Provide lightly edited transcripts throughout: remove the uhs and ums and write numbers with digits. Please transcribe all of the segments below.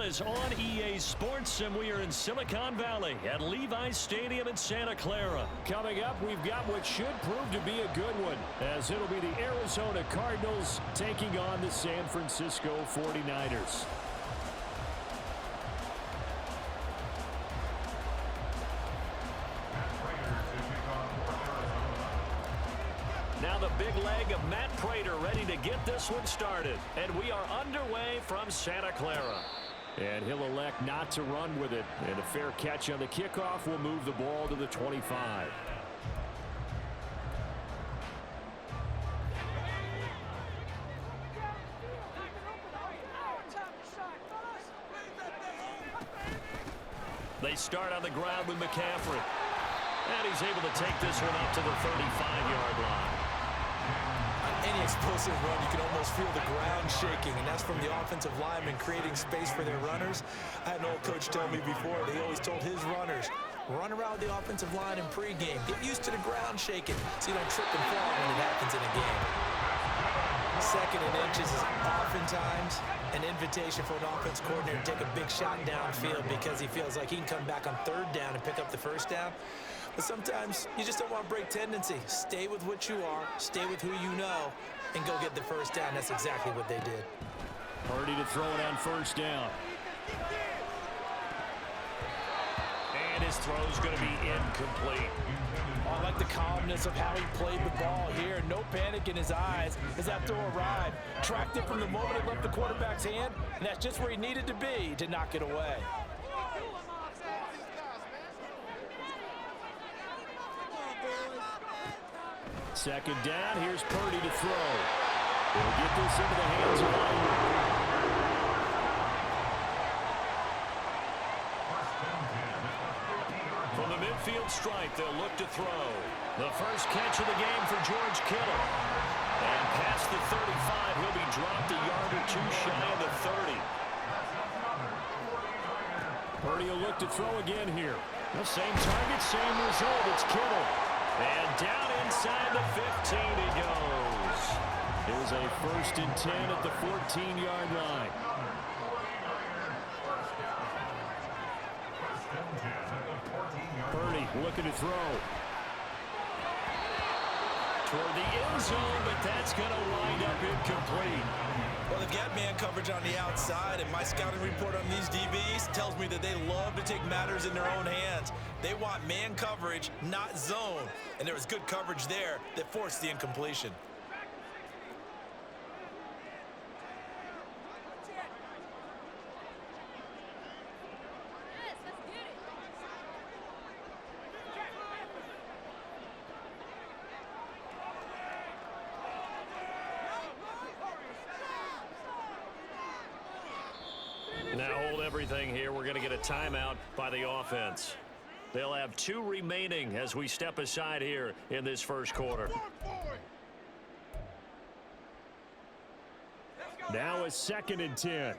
NFL is on EA Sports, and we are in Silicon Valley at Levi's Stadium in Santa Clara. Coming up, we've got what should prove to be a good one, as it'll be the Arizona Cardinals taking on the San Francisco 49ers. Now the big leg of Matt Prater ready to get this one started. And we are underway from Santa Clara. And he'll elect not to run with it. And a fair catch on the kickoff will move the ball to the 25. They start on the ground with McCaffrey. And he's able to take this one up to the 35-yard line. On any explosive run, you can almost feel the ground shaking, and that's from the offensive linemen creating space for their runners. I had an old coach tell me before, they always told his runners, run around the offensive line in pregame. Get used to the ground shaking so you don't trip and fall when it happens in a game. Second and inches is oftentimes an invitation for an offense coordinator to take a big shot downfield because he feels like he can come back on third down and pick up the first down. But sometimes you just don't want to break tendency. Stay with what you are, stay with who you know, and go get the first down. That's exactly what they did. Purdy to throw it on first down. And his throw's going to be incomplete. I like the calmness of how he played the ball here. No panic in his eyes as that throw arrived. Tracked it from the moment it left the quarterback's hand, and that's just where he needed to be to knock it away. Second down, here's Purdy to throw. He'll get this into the hands of Oliver. From the midfield stripe, they'll look to throw. The first catch of the game for George Kittle. And past the 35, he'll be dropped a yard or two shy of the 30. Purdy will look to throw again here. The same target, same result. It's Kittle. And down inside the 15 he goes. Here's a 1st and 10 at the 14-yard line. Purdy looking to throw. Toward the end zone, but that's going to wind up incomplete. Well, they've got man coverage on the outside, and my scouting report on these DBs tells me that they love to take matters in their own hands. They want man coverage, not zone. And there was good coverage there that forced the incompletion. Now hold everything here. We're going to get a timeout by the offense. They'll have 2 remaining as we step aside here in this first quarter. Now a 2nd and 10.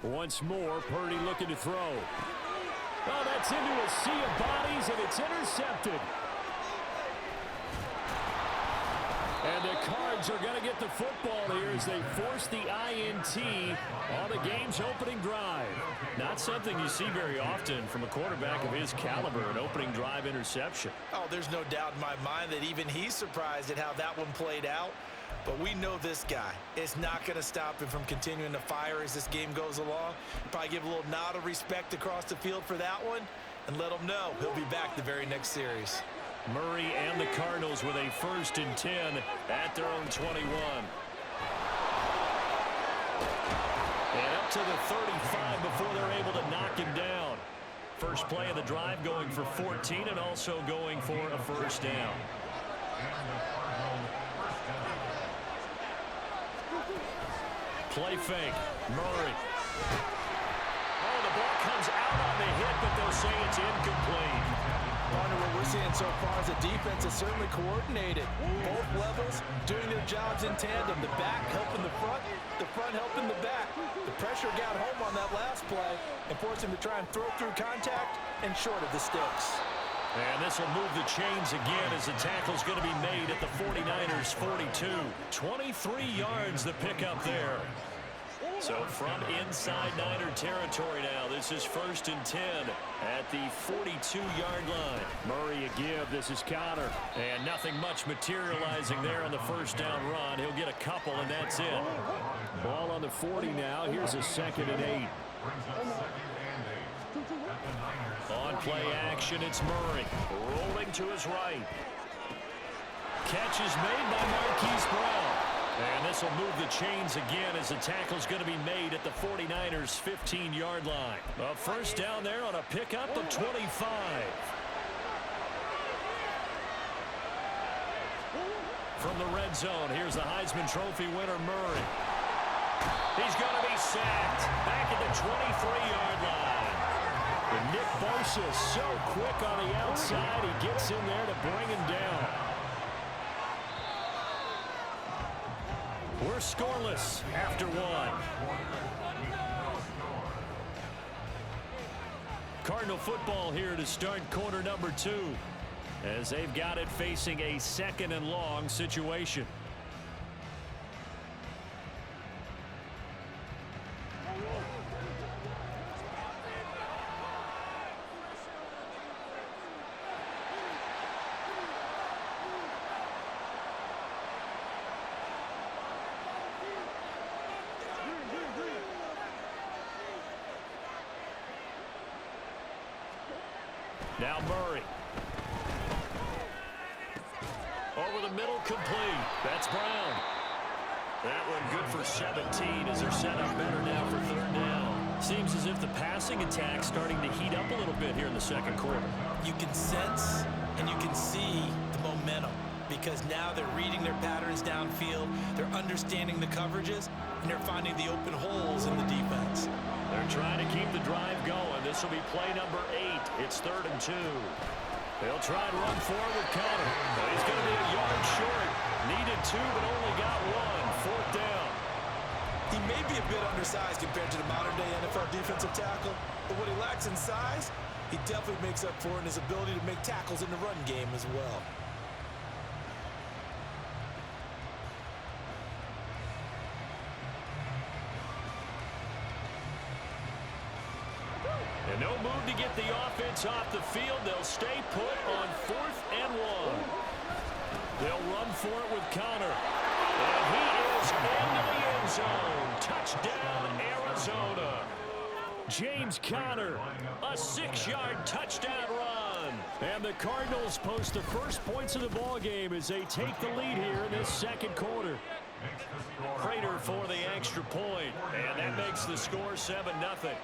Once more, Purdy looking to throw. Oh, that's into a sea of bodies, and it's intercepted. And the Cards are going to get the football here as they force the INT on the game's opening drive. Not something you see very often from a quarterback of his caliber, an opening drive interception. Oh, there's no doubt in my mind that even he's surprised at how that one played out. But we know this guy. It's not going to stop him from continuing to fire as this game goes along. Probably give a little nod of respect across the field for that one and let him know he'll be back the very next series. Murray and the Cardinals with a 1st and 10 at their own 21. And up to the 35 before they're able to knock him down. First play of the drive going for 14 and also going for a first down. Play fake. Murray. Oh, the ball comes out on the hit, but they'll say it's incomplete. Partner, what we're seeing so far is the defense is certainly coordinated. Both levels doing their jobs in tandem. The back helping the front helping the back. The pressure got home on that last play and forced him to try and throw through contact and short of the sticks. And this will move the chains again as the tackle's going to be made at the 49ers 42. 23 yards the pickup there. So from inside Niner territory now, this is 1st and 10 at the 42-yard line. Murray a give. This is Connor. And nothing much materializing there on the first down run. He'll get a couple, and that's it. Ball on the 40 now. Here's a 2nd and 8. On play action, it's Murray. Rolling to his right. Catch is made by Marquise Brown. And this will move the chains again as the tackle's going to be made at the 49ers 15-yard line. A first down there on a pickup of 25. From the red zone, here's the Heisman Trophy winner, Murray. He's going to be sacked back at the 23-yard line. And Nick Bosa so quick on the outside, he gets in there to bring him down. We're scoreless after one. Cardinal football here to start quarter number 2, as they've got it facing a 2nd and long situation. Now Murray. Over the middle, complete. That's Brown. That one good for 17 as they're set up better now for 3rd down. Seems as if the passing attack's starting to heat up a little bit here in the 2nd quarter. You can sense and you can see the momentum, because now they're reading their patterns downfield, they're understanding the coverages, and they're finding the open holes in the defense. They're trying to keep the drive going. This will be play number 8. It's 3rd and 2. They'll try and run forward with Connor. But he's going to be a yard short. Needed 2, but only got 1. 4th down. He may be a bit undersized compared to the modern-day NFL defensive tackle, but what he lacks in size, he definitely makes up for in his ability to make tackles in the run game as well. And no move to get the offense off the field. They'll stay put on 4th and 1. They'll run for it with Connor. And he is into the end zone. Touchdown, Arizona. James Conner, a 6-yard touchdown run. And the Cardinals post the first points of the ball game as they take the lead here in this 2nd quarter. Prater for the extra point, and that makes the score 7-0.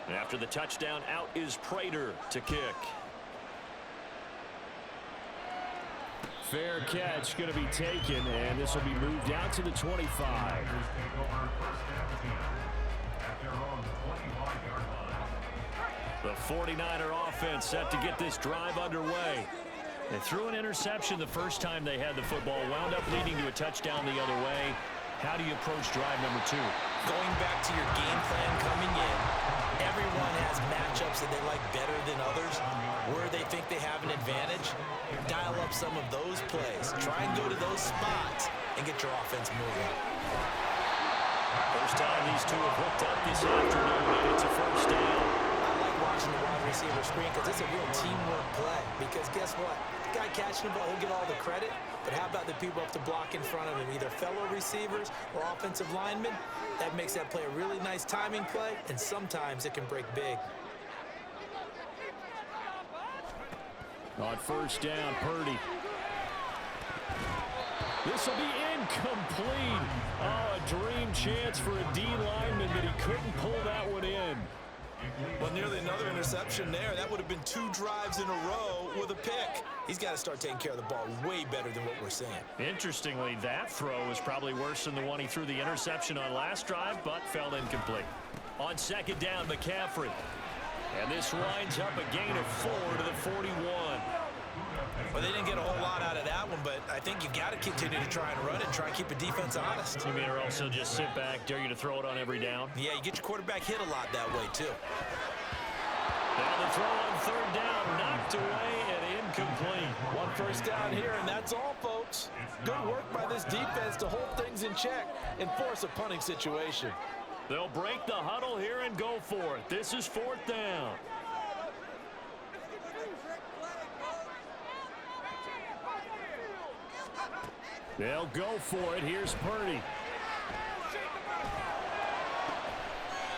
After the touchdown, out is Prater to kick. Fair catch going to be taken, and this will be moved out to the 25. The 49er offense set to get this drive underway. They threw an interception the first time they had the football, wound up leading to a touchdown the other way. How do you approach drive number 2? Going back to your game plan coming in, everyone has matchups that they like better than others, where they think they have an advantage. Dial up some of those plays. Try and go to those spots and get your offense moving. First time these two have hooked up this afternoon, and it's a first down. I like watching the wide receiver screen because it's a real teamwork play. Because guess what? The guy catching the ball, he'll get all the credit. But how about the people up to block in front of him, either fellow receivers or offensive linemen? That makes that play a really nice timing play, and sometimes it can break big. On first down, Purdy. This will be incomplete. Oh, a dream chance for a D lineman, but he couldn't pull that one in. Well, nearly another interception there. That would have been 2 drives in a row with a pick. He's got to start taking care of the ball way better than what we're seeing. Interestingly, that throw was probably worse than the one he threw the interception on last drive, but fell incomplete. On second down, McCaffrey. And this winds up a gain of 4 to the 41. Well, they didn't get a whole lot out of that one, but I think you've got to continue to try and run it, try and keep the defense honest. You mean also just sit back, dare you to throw it on every down? Yeah, you get your quarterback hit a lot that way, too. Now the throw on third down, knocked away and incomplete. One first down here, and that's all, folks. Good work by this defense to hold things in check and force a punting situation. They'll break the huddle here and go for it. This is fourth down. They'll go for it. Here's Purdy.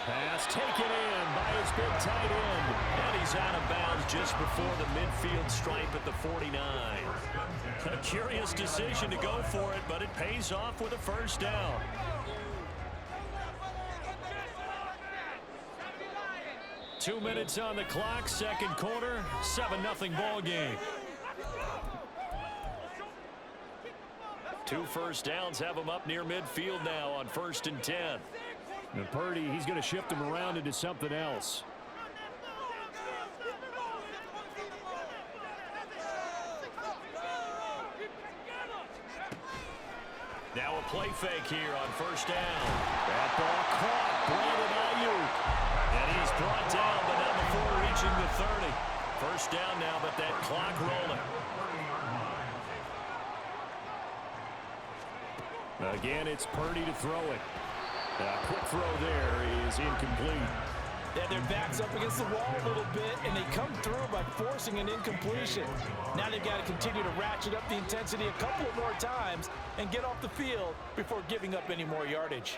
Pass taken in by his big tight end. And he's out of bounds just before the midfield stripe at the 49. A curious decision to go for it, but it pays off with a first down. Two minutes on the clock, second quarter, 7-0 ball game. Two first downs have him up near midfield now on 1st and 10. And Purdy, he's going to shift him around into something else. Now a play fake here on first down. That ball caught. Brandon Ayuk. And he's brought down, but not before reaching the 30. First down now, but that clock rolling. Again, it's Purdy to throw it. A quick throw there is incomplete. Yeah, their back's up against the wall a little bit, and they come through by forcing an incompletion. Now they've got to continue to ratchet up the intensity a couple more times and get off the field before giving up any more yardage.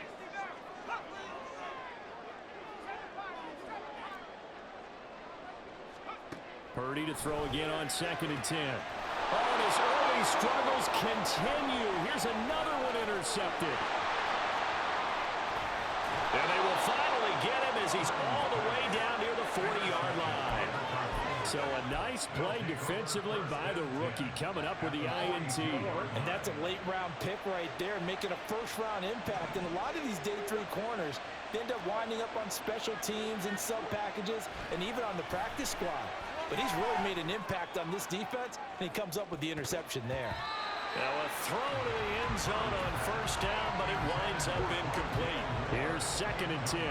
Purdy to throw again on 2nd and 10. Oh, and his early struggles continue. Here's another one intercepted. And they will finally get him as he's all the way down near the 40-yard line. So a nice play defensively by the rookie coming up with the INT. And that's a late-round pick right there, making a first-round impact. And a lot of these day three corners, they end up winding up on special teams and sub-packages and even on the practice squad. But he's really made an impact on this defense, and he comes up with the interception there. Now a throw to the end zone on first down, but it winds up incomplete. Here's 2nd and 10.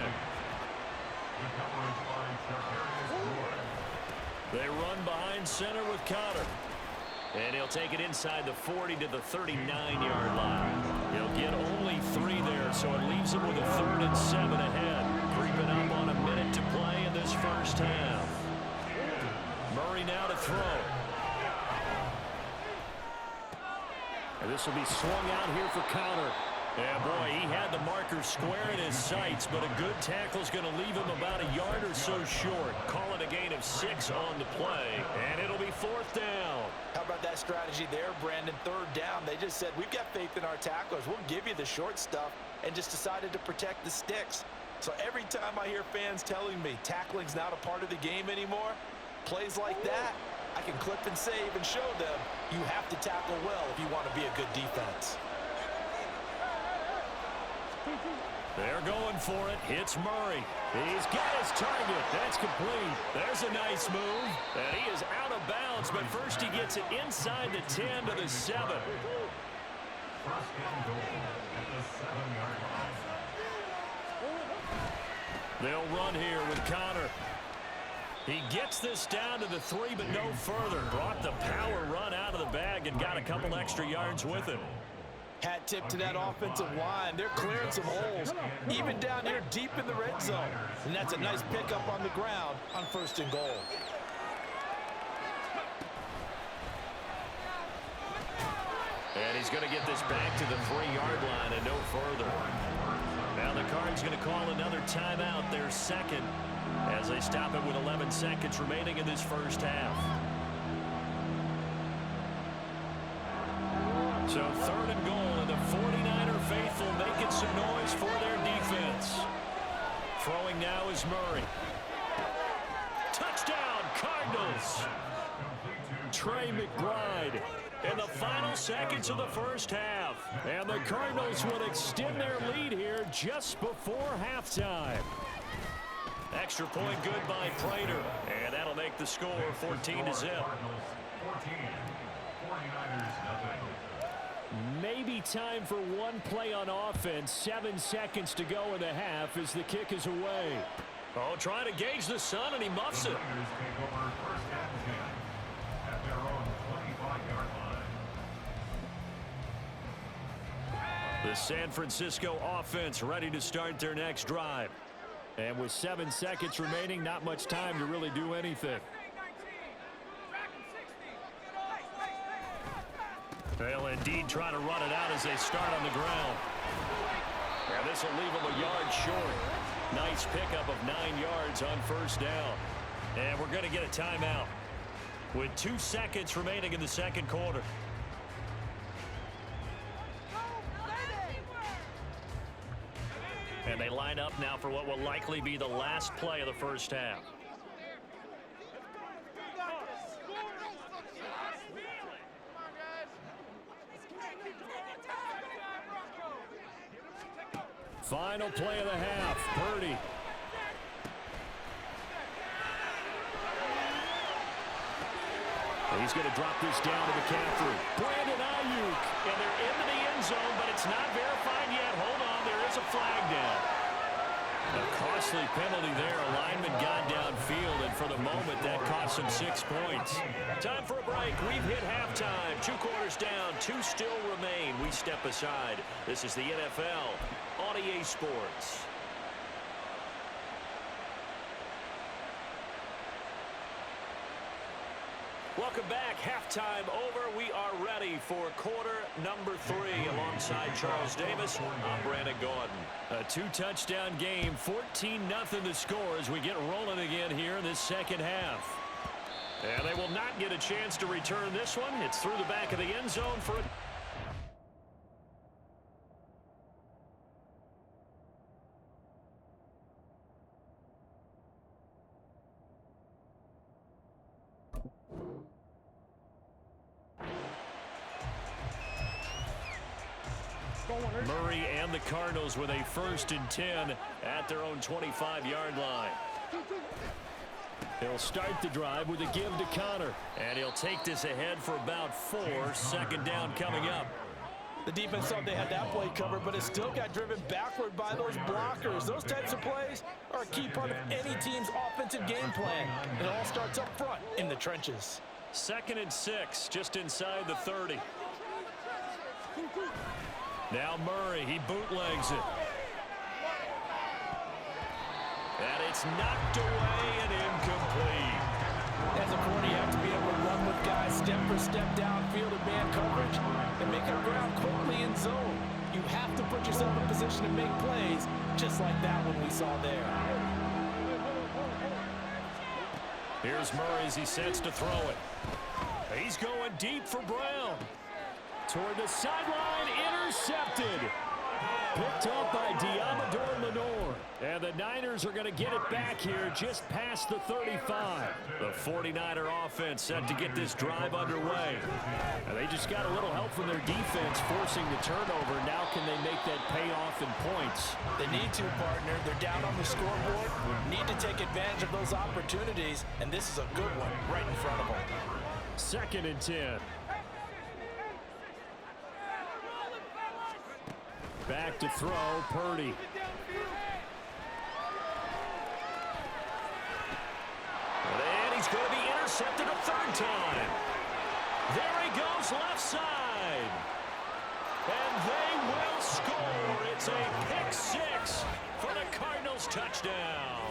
They run behind center with Connor. And he'll take it inside the 40 to the 39-yard line. He'll get only 3 there, so it leaves him with a 3rd and 7 ahead. Creeping up on a minute to play in this first half. Murray now to throw. And this will be swung out here for Connor. Yeah, boy, he had the marker square in his sights, but a good tackle is going to leave him about a yard or so short. Call it a gain of 6 on the play, and it'll be 4th down. How about that strategy there, Brandon? 3rd down. They just said, we've got faith in our tacklers. We'll give you the short stuff, and just decided to protect the sticks. So every time I hear fans telling me tackling's not a part of the game anymore, plays like that, I can clip and save and show them you have to tackle well if you want to be a good defense. They're going for it. Hits Murray. He's got his target. That's complete. There's a nice move. And he is out of bounds, but first he gets it inside the 10 to the 7. They'll run here with Connor. He gets this down to the 3, but no further. Brought the power run out of the bag and got a couple extra yards with it. Hat tip to that offensive line. They're clearing some holes, even down here deep in the red zone. And that's a nice pickup on the ground on 1st and goal. And he's going to get this back to the 3-yard line and no further. Now the Cards going to call another timeout, their 2nd, as they stop it with 11 seconds remaining in this first half. So 3rd and goal, and the 49er faithful making some noise for their defense. Throwing now is Murray. Touchdown, Cardinals! Trey McBride in the final seconds of the first half. And the Cardinals would extend their lead here just before halftime. Extra point good by Prater, and that'll make back the score 14-0. Maybe time for one play on offense. 7 seconds to go in the half as the kick is away. Oh, trying to gauge the sun, and he muffs it. The San Francisco offense ready to start their next drive. And with 7 seconds remaining, not much time to really do anything. They'll indeed try to run it out as they start on the ground. And this will leave them a yard short. Nice pickup of 9 yards on first down. And we're going to get a timeout with 2 seconds remaining in the second quarter. And they line up now for what will likely be the last play of the first half. Final play of the half. Purdy. He's going to drop this down to McCaffrey. Brandon Ayuk. And they're into the end zone, but it's not verified yet. Hold on, there is a flag down. A costly penalty there. A lineman got downfield, and for the moment, that cost him 6 points. Time for a break. We've hit halftime. 2 quarters down. 2 still remain. We step aside. This is the NFL on EA Sports. Welcome back. Halftime over. We are ready for quarter number 3. Alongside Charles Davis, I'm Brandon Gordon. A 2-touchdown game. 14-0 the score as we get rolling again here in this second half. And they will not get a chance to return this one. It's through the back of the end zone for a... Murray and the Cardinals with a 1st and 10 at their own 25-yard line. He'll start the drive with a give to Connor. And he'll take this ahead for about 4. 2nd down coming up. The defense thought they had that play covered, but it still got driven backward by those blockers. Those types of plays are a key part of any team's offensive game plan. It all starts up front in the trenches. 2nd and 6, just inside the 30. Now Murray, he bootlegs it. And it's knocked away and incomplete. As a corner, you have to be able to run with guys step for step downfield in man coverage and make up ground quickly in zone. You have to put yourself in position to make plays, just like that one we saw there. Here's Murray as he sets to throw it. He's going deep for Brown. Toward the sideline, intercepted. Picked up by Diamador Lenore. And the Niners are going to get it back here just past the 35. The 49er offense set to get this drive underway. And they just got a little help from their defense forcing the turnover. Now can they make that pay off in points? They need to, partner. They're down on the scoreboard. Need to take advantage of those opportunities. And this is a good one right in front of them. 2nd and 10. Back to throw, Purdy. And he's going to be intercepted a 3rd time. There he goes, left side. And they will score. It's a pick 6 for the Cardinals touchdown.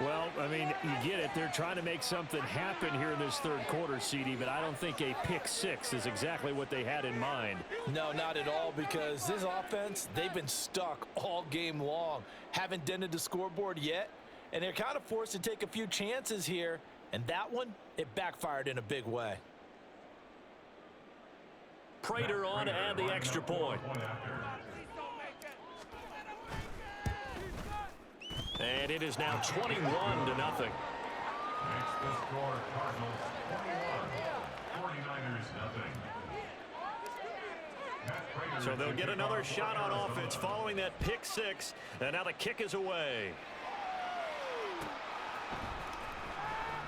Well, I mean, you get it. They're trying to make something happen here in this 3rd quarter, CD, but I don't think a pick 6 is exactly what they had in mind. No, not at all, because this offense, they've been stuck all game long. Haven't dented the scoreboard yet, and they're kind of forced to take a few chances here, and that one, it backfired in a big way. Prater on to add the extra point. And it is now 21-0. Makes the score Cardinals 21, 49ers 0. So they'll get another shot on offense following that pick 6. And now the kick is away.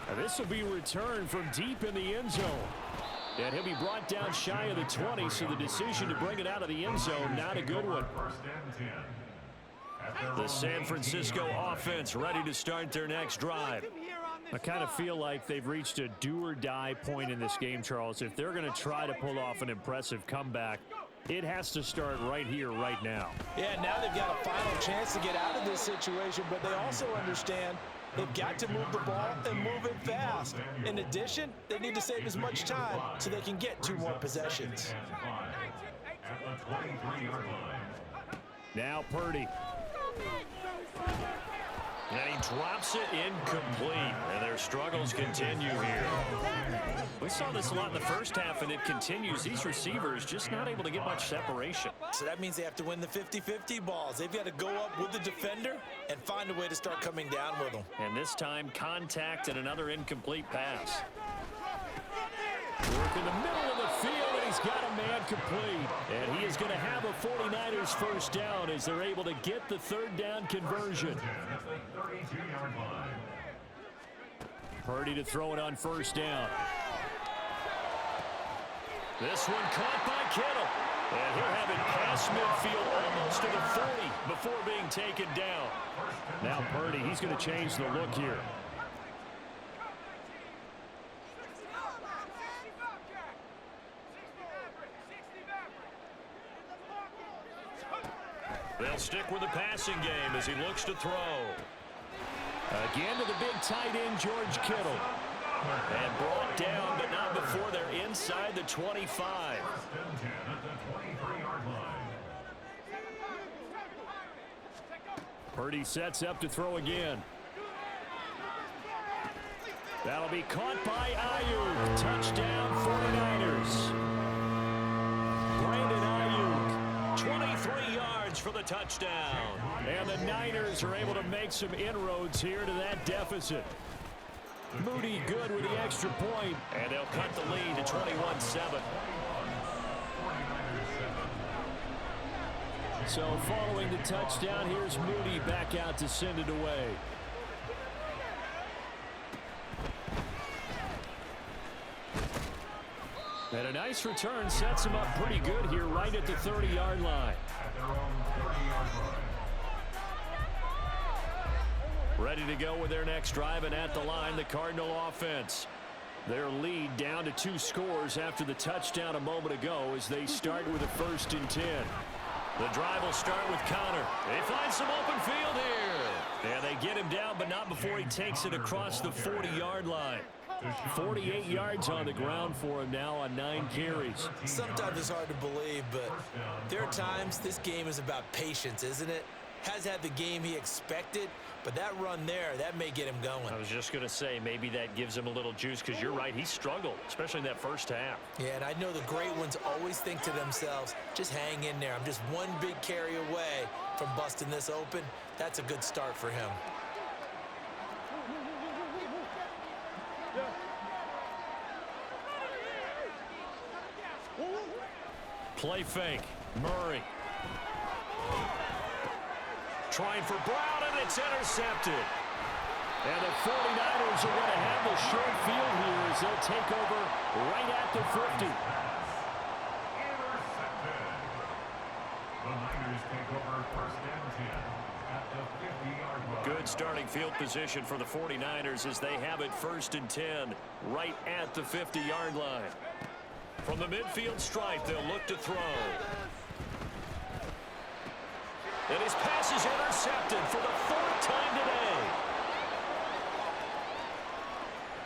And this will be returned from deep in the end zone. And he'll be brought down shy of the 20, so the decision to bring it out of the end zone, not a good one. The San Francisco offense ready to start their next drive. I kind of feel like they've reached a do-or-die point in this game, Charles. If they're going to try to pull off an impressive comeback, it has to start right here, right now. Yeah, now they've got a final chance to get out of this situation, but they also understand they've got to move the ball and move it fast. In addition, they need to save as much time so they can get 2 more possessions. Now Purdy. And he drops it incomplete. And their struggles continue here. We saw this a lot in the first half, and it continues. These receivers just not able to get much separation. So that means they have to win the 50-50 balls. They've got to go up with the defender and find a way to start coming down with them. And this time, contact and another incomplete pass. Work in the middle of the field, and he's got a man complete. And he is going to have a 49ers first down as they're able to get the third down conversion. Purdy to throw it on first down. This one caught by Kittle. And he'll have it past midfield almost to the 40 before being taken down. Now Purdy, he's going to change the look here. They'll stick with the passing game as he looks to throw. Again to the big tight end, George Kittle. And brought down, but not before they're inside the 25. Purdy sets up to throw again. That'll be caught by Ayuk. Touchdown 49ers. Brandon Ayuk, 23 yards for the touchdown. And the Niners are able to make some inroads here to that deficit. Moody good with the extra point, and they'll cut the lead to 21-7. So following the touchdown, here's Moody back out to send it away. And a nice return sets him up pretty good here right at the 30-yard line. Ready to go with their next drive, and at the line, the Cardinal offense. Their lead down to 2 scores after the touchdown a moment ago as they start with a 1st and 10. The drive will start with Connor. They find some open field here. And they get him down, but not before he takes it across the 40-yard line. 48 yards on the ground for him now on 9 carries. Sometimes it's hard to believe, but there are times this game is about patience, isn't it? Has had the game he expected, but that run there, that may get him going. I was just going to say, maybe that gives him a little juice, because you're right, he struggled, especially in that first half. Yeah, and I know the great ones always think to themselves, just hang in there. I'm just one big carry away from busting this open. That's a good start for him. Play fake. Murray. Trying for Brown, and it's intercepted. And the 49ers are going to have the short field here as they'll take over right at the 50. The Niners take over 1st and 10 at the 50-yard line. Good starting field position for the 49ers as they have it 1st and 10 right at the 50-yard line. From the midfield stripe, they'll look to throw. And his pass is intercepted for the 4th time today.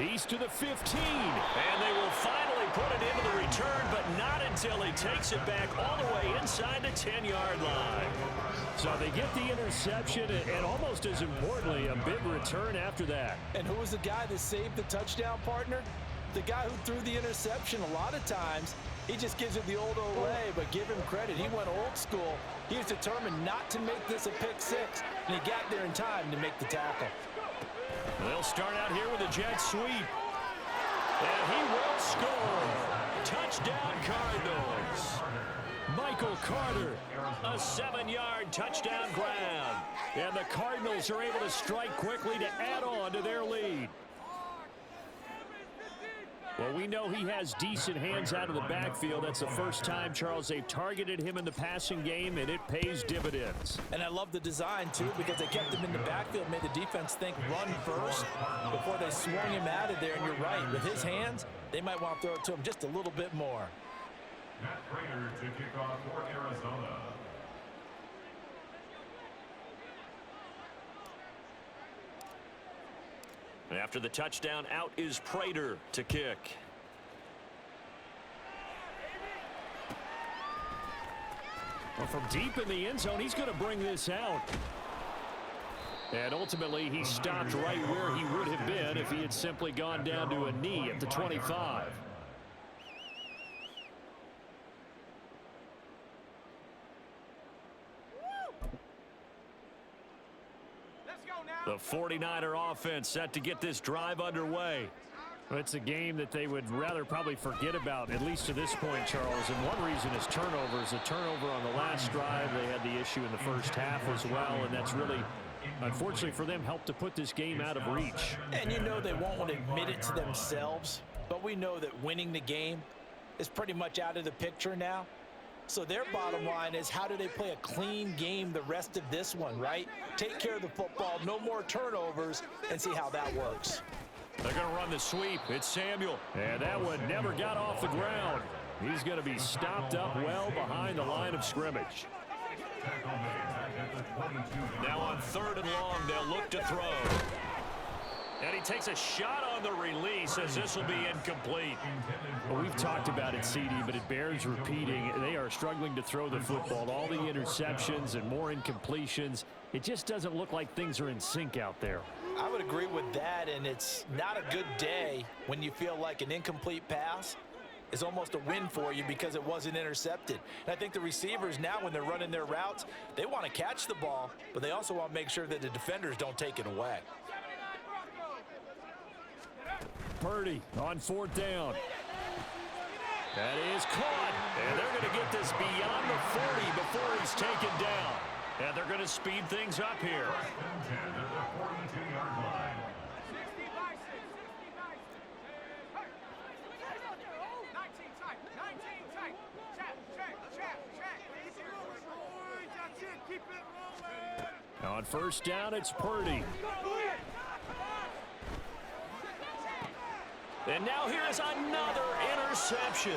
He's to the 15. And they will finally put it into the return, but not until he takes it back all the way inside the 10-yard line. So they get the interception, and almost as importantly, a big return after that. And who was the guy that saved the touchdown, partner? The guy who threw the interception. A lot of times, he just gives it the old Olay, but give him credit. He went old school. He was determined not to make this a pick 6, and he got there in time to make the tackle. They'll start out here with a jet sweep. And he will score. Touchdown, Cardinals. Michael Carter, a 7-yard touchdown grab. And the Cardinals are able to strike quickly to add on to their lead. Well, we know he has decent hands out of the backfield. That's the first time, Charles, they've targeted him in the passing game, and it pays dividends. And I love the design, too, because they kept him in the backfield, made the defense think run first before they swung him out of there. And you're right, with his hands, they might want to throw it to him just a little bit more. Matt Prater to kick off for Arizona. After the touchdown, out is Prater to kick. Well, from deep in the end zone, he's going to bring this out. And ultimately, he stopped right where he would have been if he had simply gone down to a knee at the 25. The 49er offense set to get this drive underway. It's a game that they would rather probably forget about, at least to this point, Charles. And one reason is turnovers. A turnover on the last drive. They had the issue in the first half as well, and that's really, unfortunately for them, helped to put this game out of reach. And you know they won't want to admit it to themselves, but we know that winning the game is pretty much out of the picture now. So their bottom line is, how do they play a clean game the rest of this one, right? Take care of the football, no more turnovers, and see how that works. They're going to run the sweep. It's Samuel. And that one never got off the ground. He's going to be stopped up well behind the line of scrimmage. Now on 3rd and long, they'll look to throw. And he takes a shot on the release as this will be incomplete. Well, we've talked about it, CD, but it bears repeating. They are struggling to throw the football. All the interceptions and more incompletions. It just doesn't look like things are in sync out there. I would agree with that, and it's not a good day when you feel like an incomplete pass is almost a win for you because it wasn't intercepted. And I think the receivers now, when they're running their routes, they want to catch the ball, but they also want to make sure that the defenders don't take it away. Purdy on 4th down. That is caught. And they're going to get this beyond the 40 before he's taken down. And they're going to speed things up here. Now on 1st down, it's Purdy. And now here's another interception.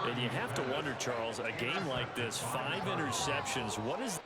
And you have to wonder, Charles, a game like this, 5 interceptions, what is